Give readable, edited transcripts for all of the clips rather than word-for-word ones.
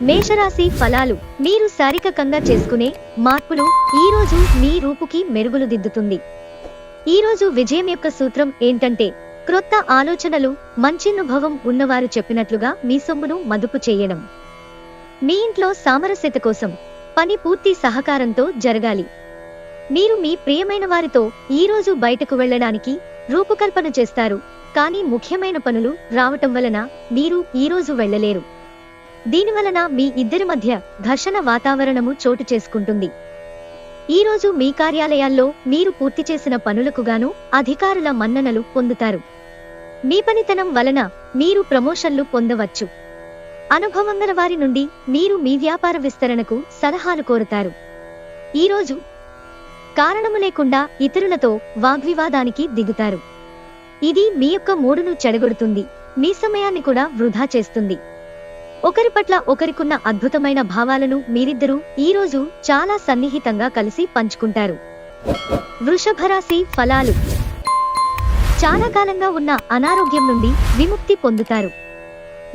మేషరాశి ఫలాలు. మీరు శారీరకంగా చేసుకునే మార్పులు ఈ రోజు మీ రూపుకి మెరుగులు దిద్దుతుంది. ఈ రోజు విజయం యొక్క సూత్రం ఏంటంటే క్రొత్త ఆలోచనలు, మంచినుభవం ఉన్నవారు చెప్పినట్లుగా మీ సొమ్మును మదుపు చేయడం. మీ ఇంట్లో సామరస్యత కోసం పని పూర్తి సహకారంతో జరగాలి. మీరు మీ ప్రియమైన వారితో ఈ రోజు బయటకు వెళ్ళడానికి రూపకల్పన చేస్తారు, కానీ ముఖ్యమైన పనులు రావటం వలన మీరు ఈ రోజు వెళ్ళలేరు. దీనివలన మీ ఇద్దరి మధ్య ఘర్షణ వాతావరణము చోటు చేసుకుంటుంది. ఈ రోజు మీ కార్యాలయాల్లో మీరు పూర్తి చేసిన పనులకు గాను అధికారుల మన్ననలు పొందుతారు. మీ పనితనం వలన మీరు ప్రమోషన్లు పొందవచ్చు. అనుభవం గల వారి నుండి మీరు మీ వ్యాపార విస్తరణకు సలహాలు కోరుతారు. ఈ రోజు కారణము లేకుండా ఇతరులతో వాగ్వివాదానికి దిగుతారు. ఇది మీ యొక్క మూడును చెడగొడుతుంది, మీ సమయాన్ని కూడా వృధా చేస్తుంది. ఒకరి పట్ల ఒకరికున్న అద్భుతమైన భావాలను మీరిద్దరూ ఈ రోజు చాలా సన్నిహితంగా కలిసి పంచుకుంటారు. వృషభరాశి ఫలాలు. చాలా కాలంగా ఉన్న అనారోగ్యం నుండి విముక్తి పొందుతారు.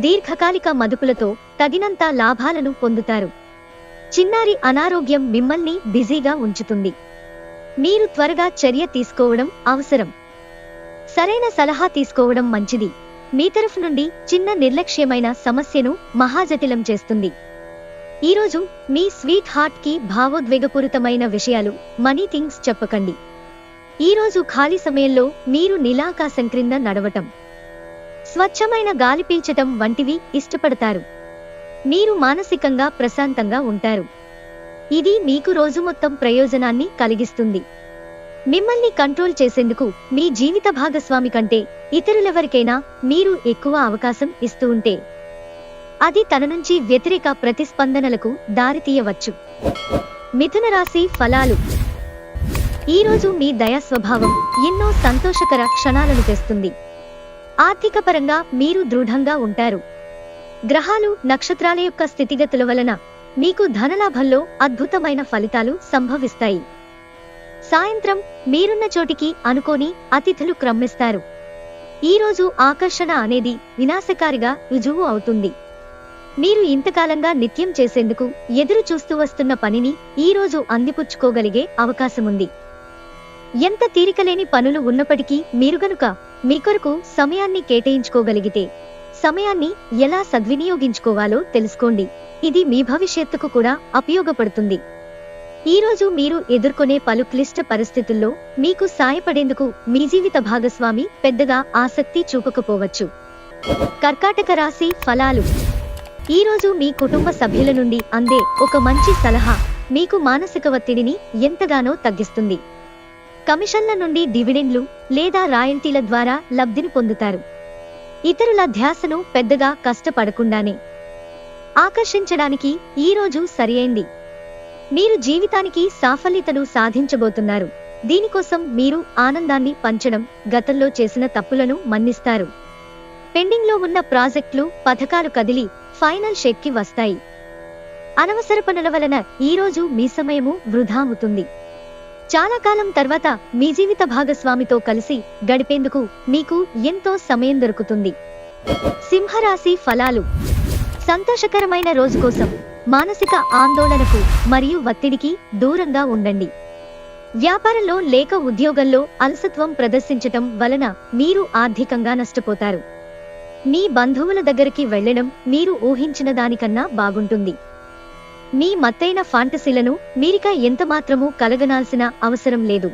దీర్ఘకాలిక మదుపులతో తగినంత లాభాలను పొందుతారు. చిన్నారి అనారోగ్యం మిమ్మల్ని బిజీగా ఉంచుతుంది. మీరు త్వరగా చర్య తీసుకోవడం అవసరం. సరైన సలహా తీసుకోవడం మంచిది. మీ తరఫు నుండి చిన్న నిర్లక్ష్యమైన సమస్యను మహాజటిలం చేస్తుంది. ఈరోజు మీ స్వీట్ హార్ట్ కి భావోద్వేగపూరితమైన విషయాలు, మనీ థింగ్స్ చెప్పకండి. ఈరోజు ఖాళీ సమయంలో మీరు నీలాకాశం క్రింద నడవటం, స్వచ్ఛమైన గాలి పీల్చటం వంటివి ఇష్టపడతారు. మీరు మానసికంగా ప్రశాంతంగా ఉంటారు. ఇది మీకు రోజు మొత్తం ప్రయోజనాన్ని కలిగిస్తుంది. మిమ్మల్ని కంట్రోల్ చేసేందుకు మీ జీవిత భాగస్వామి కంటే ఇతరులెవరికైనా మీరు ఎక్కువ అవకాశం ఇస్తూ ఉంటే అది తన నుంచి వ్యతిరేక ప్రతిస్పందనలకు దారితీయవచ్చు. మిథున రాశి ఫలాలు. ఈరోజు మీ దయా స్వభావం ఎన్నో సంతోషకర క్షణాలను తెస్తుంది. ఆర్థికపరంగా మీరు దృఢంగా ఉంటారు. గ్రహాలు, నక్షత్రాల యొక్క స్థితిగతుల వలన మీకు ధనలాభంలో అద్భుతమైన ఫలితాలు సంభవిస్తాయి. సాయంత్రం మీరున్న చోటికి అనుకోని అతిథులు క్రమ్మిస్తారు. ఈరోజు ఆకర్షణ అనేది వినాశకారిగా రుజువు అవుతుంది. మీరు ఇంతకాలంగా నిత్యం చేసేందుకు ఎదురు చూస్తూ వస్తున్న పనిని ఈరోజు అందిపుచ్చుకోగలిగే అవకాశముంది. ఎంత తీరికలేని పనులు ఉన్నప్పటికీ మీరు గనుక మీ కొరకు సమయాన్ని కేటాయించుకోగలిగితే సమయాన్ని ఎలా సద్వినియోగించుకోవాలో తెలుసుకోండి. ఇది మీ భవిష్యత్తుకు కూడా ఉపయోగపడుతుంది. ఈరోజు మీరు ఎదుర్కొనే పలు క్లిష్ట పరిస్థితుల్లో మీకు సాయపడేందుకు మీ జీవిత భాగస్వామి పెద్దగా ఆసక్తి చూపకపోవచ్చు. కర్కాటక రాశి ఫలాలు. ఈరోజు మీ కుటుంబ సభ్యుల నుండి అందే ఒక మంచి సలహా మీకు మానసిక ఒత్తిడిని ఎంతగానో తగ్గిస్తుంది. కమిషన్ల నుండి డివిడెండ్లు లేదా రాయల్టీల ద్వారా లబ్ధిని పొందుతారు. ఇతరుల ధ్యాసను పెద్దగా కష్టపడకుండానే ఆకర్షించడానికి ఈరోజు సరియైంది. మీరు జీవితానికి సాఫల్యతను సాధించబోతున్నారు. దీనికోసం మీరు ఆనందాన్ని పంచడం, గతంలో చేసిన తప్పులను మన్నిస్తారు. పెండింగ్లో ఉన్న ప్రాజెక్టులు, పథకాలు కదిలి ఫైనల్ షేక్కి వస్తాయి. అనవసర పనుల వలన ఈరోజు మీ సమయము వృధా అవుతుంది. చాలా కాలం తర్వాత మీ జీవిత భాగస్వామితో కలిసి గడిపేందుకు మీకు ఎంతో సమయం దొరుకుతుంది. సింహరాశి ఫలాలు. సంతోషకరమైన రోజు కోసం మానసిక ఆందోళనకు మరియు ఒత్తిడికి దూరంగా ఉండండి. వ్యాపారంలో లేక ఉద్యోగంలో అలసత్వం ప్రదర్శించటం వలన మీరు ఆర్థికంగా నష్టపోతారు. మీ బంధువుల దగ్గరికి వెళ్లడం మీరు ఊహించిన దానికన్నా బాగుంటుంది. మీ మత్తైన ఫాంటసీలను మీరిక ఎంతమాత్రమూ కలగనాల్సిన అవసరం లేదు.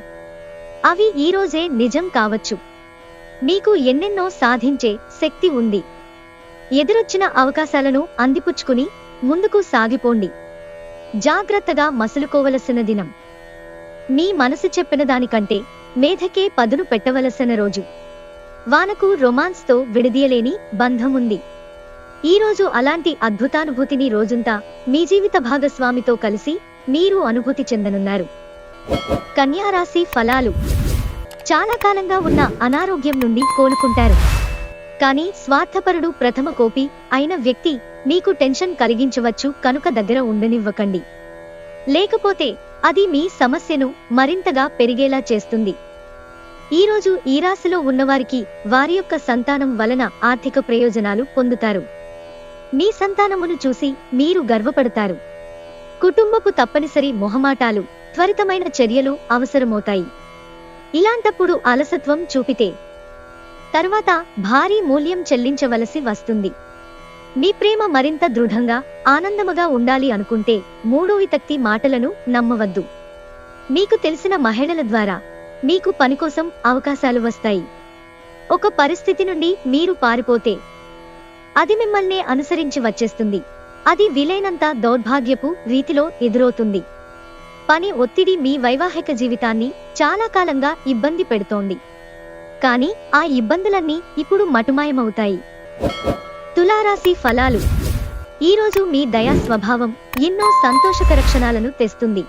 అవి ఈరోజే నిజం కావచ్చు. మీకు ఎన్నెన్నో సాధించే శక్తి ఉంది. ఎదురొచ్చిన అవకాశాలను అందిపుచ్చుకుని ముందుకు సాగిపోండి. జాగ్రత్తగా మసులుకోవలసిన దినం. మీ మనసు చెప్పిన దానికంటే మేధకే పదును పెట్టవలసిన రోజు. వానకు రొమాన్స్తో విడదీయలేని బంధముంది. ఈరోజు అలాంటి అద్భుతానుభూతిని రోజంతా మీ జీవిత భాగస్వామితో కలిసి మీరు అనుభూతి చెందనున్నారు. కన్యారాశి ఫలాలు. చాలా కాలంగా ఉన్న అనారోగ్యం నుండి కోలుకుంటారు. కానీ స్వార్థపరుడు, ప్రథమ కోపి అయిన వ్యక్తి మీకు టెన్షన్ కలిగించవచ్చు కనుక దగ్గర ఉండనివ్వకండి. లేకపోతే అది మీ సమస్యను మరింతగా పెరిగేలా చేస్తుంది. ఈరోజు ఈ రాశిలో ఉన్నవారికి వారి యొక్క సంతానం వలన ఆర్థిక ప్రయోజనాలు పొందుతారు. మీ సంతానమును చూసి మీరు గర్వపడతారు. కుటుంబపు తప్పనిసరి మొహమాటాలు, త్వరితమైన చర్యలు అవసరమవుతాయి. ఇలాంటప్పుడు అలసత్వం చూపితే తర్వాత భారీ మూల్యం చెల్లించవలసి వస్తుంది. మీ ప్రేమ మరింత దృఢంగా, ఆనందముగా ఉండాలి అనుకుంటే మూడో వ్యక్తి మాటలను నమ్మవద్దు. మీకు తెలిసిన మహిళల ద్వారా మీకు పనికోసం అవకాశాలు వస్తాయి. ఒక పరిస్థితి నుండి మీరు పారిపోతే అది మిమ్మల్నే అనుసరించి వచ్చేస్తుంది. అది వీలైనంత దౌర్భాగ్యపు రీతిలో ఎదురవుతుంది. పని ఒత్తిడి మీ వైవాహిక జీవితాన్ని చాలా కాలంగా ఇబ్బంది పెడుతోంది. కానీ ఆ ఇబ్బందులన్నీ ఇప్పుడు మటుమాయమవుతాయి. తులారాశి ఫలాలు. ఈరోజు మీ దయా స్వభావం ఎన్నో సంతోషకర క్షణాలను తెస్తుంది.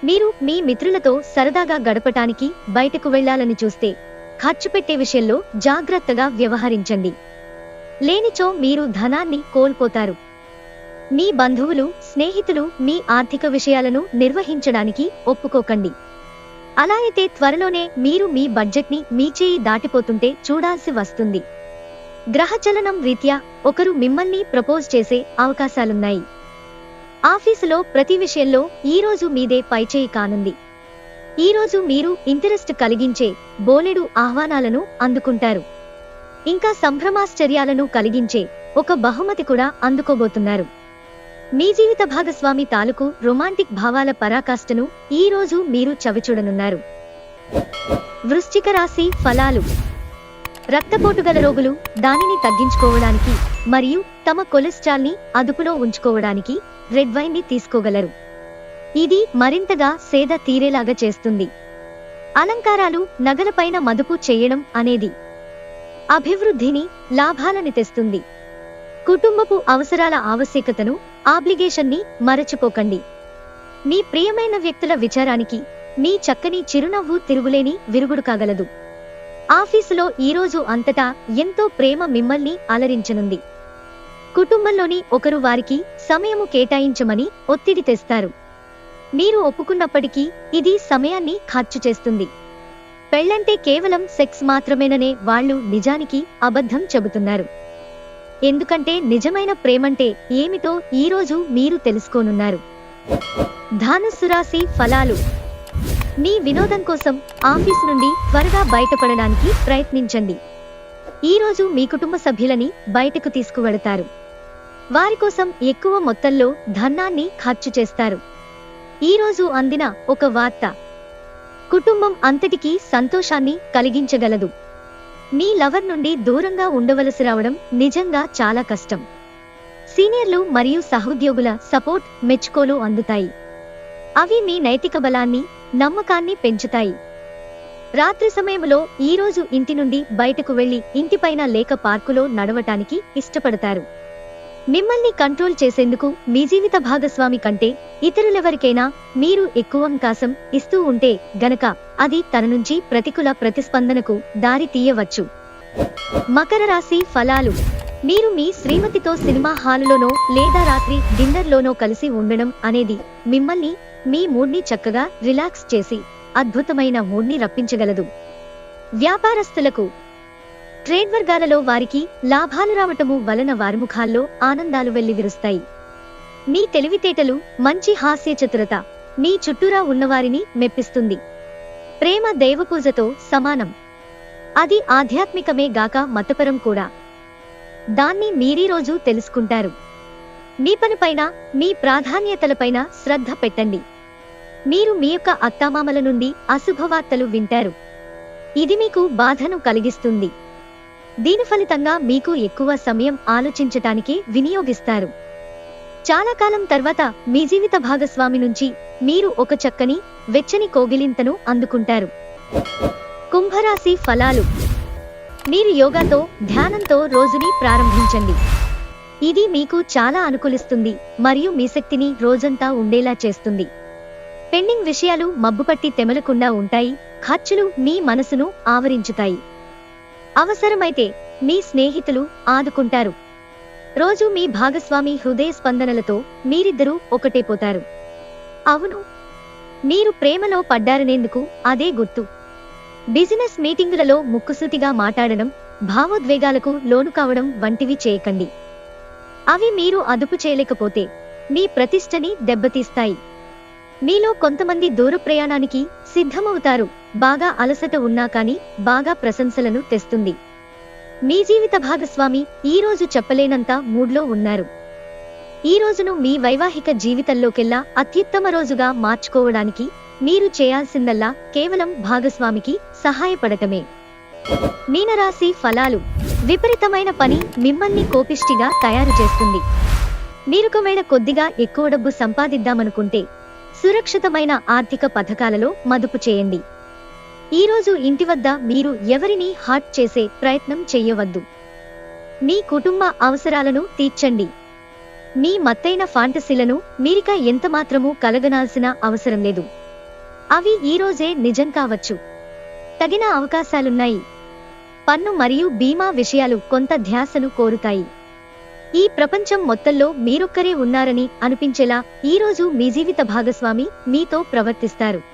మీరు మీ మిత్రులతో సరదాగా గడపటానికి బయటకు వెళ్లాలని చూస్తే ఖర్చు పెట్టే విషయంలో జాగ్రత్తగా వ్యవహరించండి. లేనిచో మీరు ధనాన్ని కోల్పోతారు. మీ బంధువులు, స్నేహితులు మీ ఆర్థిక విషయాలను నిర్వహించడానికి ఒప్పుకోకండి. అలా అయితే త్వరలోనే మీరు మీ బడ్జెట్ని మీ చేయి దాటిపోతుంటే చూడాల్సి వస్తుంది. గ్రహచలనం రీత్యా ఒకరు మిమ్మల్ని ప్రపోజ్ చేసే అవకాశాలున్నాయి. ఆఫీసులో ప్రతి విషయంలో ఈరోజు మీదే పైచేయి కానుంది. ఈరోజు మీరు ఇంట్రెస్ట్ కలిగించే బోలెడు ఆహ్వానాలను అందుకుంటారు. ఇంకా సంభ్రమాశ్చర్యాలను కలిగించే ఒక బహుమతి కూడా అందుకోబోతున్నారు. మీ జీవిత భాగస్వామి తాలూకు రొమాంటిక్ భావాల పరాకాష్ఠను ఈ రోజు మీరు చవిచూడనున్నారు. వృశ్చిక రాశి ఫలాలు. రక్తపోటు గల రోగులు దానిని తగ్గించుకోవడానికి మరియు తమ కొలెస్ట్రాల్ ని అదుపులో ఉంచుకోవడానికి రెడ్ వైన్ ని తీసుకోగలరు. ఇది మరింతగా సేద తీరేలాగా చేస్తుంది. అలంకారాలు, నగలపైన మదుపు చేయడం అనేది అభివృద్ధిని, లాభాలని తెస్తుంది. కుటుంబపు అవసరాల ఆవశ్యకతను, ఆబ్లిగేషన్ని మరచిపోకండి. మీ ప్రియమైన వ్యక్తుల విచారానికి మీ చక్కని చిరునవ్వు తిరుగులేని విరుగుడు కాగలదు. ఆఫీసులో ఈరోజు అంతటా ఎంతో ప్రేమ మిమ్మల్ని అలరించనుంది. కుటుంబంలోని ఒకరు వారికి సమయము కేటాయించమని ఒత్తిడి తెస్తారు. మీరు ఒప్పుకున్నప్పటికీ ఇది సమయాన్ని ఖర్చు చేస్తుంది. పెళ్లంటే కేవలం సెక్స్ మాత్రమేననే వాళ్ళు నిజానికి అబద్ధం చెబుతున్నారు. ఎందుకంటే నిజమైన ప్రేమంటే ఏమిటో ఈరోజు మీరు తెలుసుకోనున్నారు. ధనుస్సు రాశి ఫలాలు. మీ వినోదం కోసం ఆఫీసు నుండి త్వరగా బయటపడడానికి ప్రయత్నించండి. ఈరోజు మీ కుటుంబ సభ్యులని బయటకు తీసుకువెళతారు. వారి కోసం ఎక్కువ మొత్తంలో ధనాన్ని ఖర్చు చేస్తారు. ఈరోజు అందిన ఒక వార్త కుటుంబం అంతటికీ సంతోషాన్ని కలిగించగలదు. మీ లవర్ నుండి దూరంగా ఉండవలసి రావడం నిజంగా చాలా కష్టం. సీనియర్లు మరియు సహోద్యోగుల సపోర్ట్, మెచ్చుకోలు అందుతాయి. అవి మీ నైతిక బలాన్ని, నమ్మకాన్ని పెంచుతాయి. రాత్రి సమయంలో ఈరోజు ఇంటి నుండి బయటకు వెళ్లి ఇంటిపైన లేక పార్కులో నడవటానికి ఇష్టపడతారు. మిమ్మల్ని కంట్రోల్ చేసేందుకు మీ జీవిత భాగస్వామి కంటే ఇతరులెవరికైనా మీరు ఎక్కువ అవకాశం ఇస్తూ ఉంటే గనక అది తన నుంచి ప్రతికూల ప్రతిస్పందనకు దారి తీయవచ్చు. మకర రాశి ఫలాలు. మీరు మీ శ్రీమతితో సినిమా హాలులోనో లేదా రాత్రి డిన్నర్లోనో కలిసి ఉండడం అనేది మిమ్మల్ని, మీ మూడ్ని చక్కగా రిలాక్స్ చేసి అద్భుతమైన మూడ్ని రప్పించగలదు. వ్యాపారస్తులకు, ట్రేడ్ వర్గాలలో వారికి లాభాలు రావటము వలన వారి ముఖాల్లో ఆనందాలు వెల్లివిరుస్తాయి. మీ తెలివితేటలు, మంచి హాస్య చతురత మీ చుట్టూరా ఉన్నవారిని మెప్పిస్తుంది. ప్రేమ దైవపూజతో సమానం. అది ఆధ్యాత్మికమే గాక మతపరం కూడా. దాన్ని మీరీ రోజు తెలుసుకుంటారు. మీ పనిపైన, మీ ప్రాధాన్యతలపైన శ్రద్ధ పెట్టండి. మీరు మీ యొక్క అత్తామామల నుండి అశుభవార్తలు వింటారు. ఇది మీకు బాధను కలిగిస్తుంది. దీని ఫలితంగా మీకు ఎక్కువ సమయం ఆలోచించటానికి వినియోగిస్తారు. చాలా కాలం తర్వాత మీ జీవిత భాగస్వామి నుంచి మీరు ఒక చక్కని, వెచ్చని కోగిలింతను అందుకుంటారు. కుంభరాశి ఫలాలు. మీరు యోగాతో, ధ్యానంతో రోజుని ప్రారంభించండి. ఇది మీకు చాలా అనుకూలిస్తుంది మరియు మీ శక్తిని రోజంతా ఉండేలా చేస్తుంది. పెండింగ్ విషయాలు మబ్బుపట్టి తెమలకుండా ఉంటాయి. ఖర్చులు మీ మనసును ఆవరించుతాయి. అవసరమైతే మీ స్నేహితులు ఆదుకుంటారు. రోజు మీ భాగస్వామి హృదయ స్పందనలతో మీరిద్దరూ ఒకటైపోతారు. అవును, మీరు ప్రేమలో పడ్డారనేందుకు అదే గుర్తు. బిజినెస్ మీటింగులలో ముక్కుసూటిగా మాట్లాడడం, భావోద్వేగాలకు లోను కావడం వంటివి చేయకండి. అవి మీరు అదుపు చేయలేకపోతే మీ ప్రతిష్టని దెబ్బతీస్తాయి. మీలో కొంతమంది దూర ప్రయాణానికి సిద్ధమవుతారు. బాగా అలసట ఉన్నా కానీ బాగా ప్రశంసలను తెస్తుంది. మీ జీవిత భాగస్వామి ఈ రోజు చెప్పలేనంత మూడ్లో ఉన్నారు. ఈ రోజును మీ వైవాహిక జీవితంలోకెల్లా అత్యుత్తమ రోజుగా మార్చుకోవడానికి మీరు చేయాల్సిందల్లా కేవలం భాగస్వామికి సహాయపడటమే. మీనరాశి ఫలాలు. విపరీతమైన పని మిమ్మల్ని కోపిష్టిగా తయారు చేస్తుంది. మీరొకవేళ కొద్దిగా ఎక్కువ డబ్బు సంపాదిద్దామనుకుంటే సురక్షితమైన ఆర్థిక పథకాలలో మదుపు చేయండి. ఈరోజు ఇంటి వద్ద మీరు ఎవరినీ హర్ట్ చేసే ప్రయత్నం చెయ్యవద్దు. మీ కుటుంబ అవసరాలను తీర్చండి. మీ మత్తైన ఫాంటసీలను మీరిక ఎంతమాత్రమూ కలగనాల్సిన అవసరం లేదు. అవి ఈరోజే నిజం కావచ్చు. తగిన అవకాశాలున్నాయి. పన్ను మరియు బీమా విషయాలు కొంత ధ్యాసను కోరుతాయి. ఈ ప్రపంచం మొత్తంలో మీరొక్కరే ఉన్నారని అనిపించేలా ఈరోజు మీ జీవిత భాగస్వామి మీతో ప్రవర్తిస్తారు.